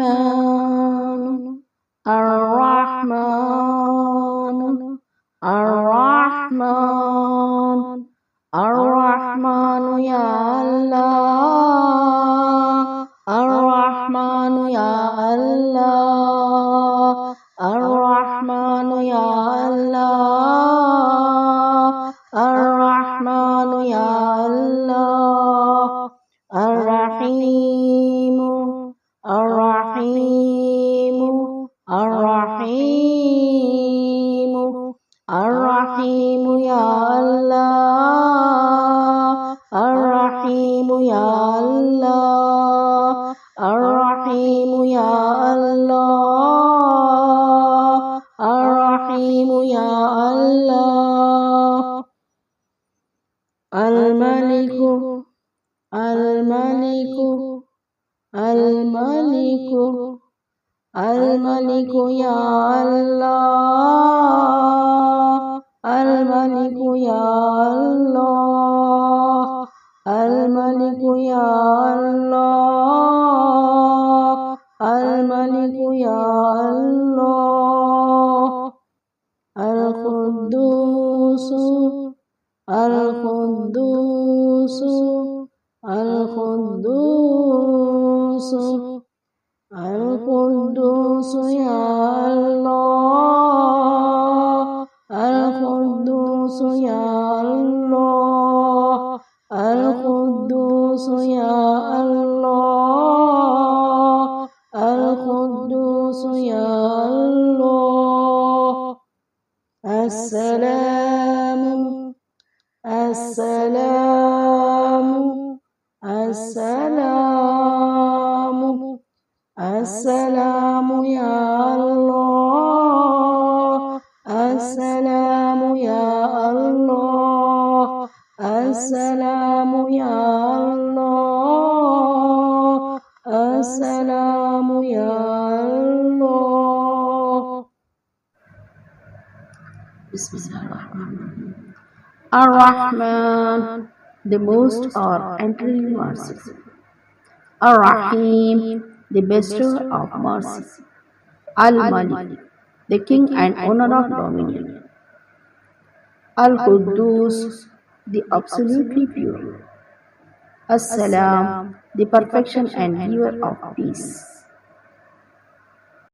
الرحمن الرحمن الرحمن الرحمن يا الله الرحمن يا الله الرحمن يا الله الرحمن يا الله الرحيم الرحيم الرحيم الرحيم يا الله الرحيم يا الله الرحيم يا الله الرحيم يا الله الملك الملك الملك الملك يا الله الملك يا الله الملك يا الله الملك يا الله القدوس القدوس القدوس القدوس يا الله القدوس يا الله القدوس يا الله القدوس يا الله السلام السلام السلام السلام يا الله السلام يا الله السلام يا الله السلام يا الله بسم الله الرحمن الرحيم الرحمن, the most or entirely merciful. Ar-Rahim, the bestower of mercy. Al-Malik, the king and owner of dominion. Al-Quddus, the absolutely pure. As-Salam, the perfection and giver of peace.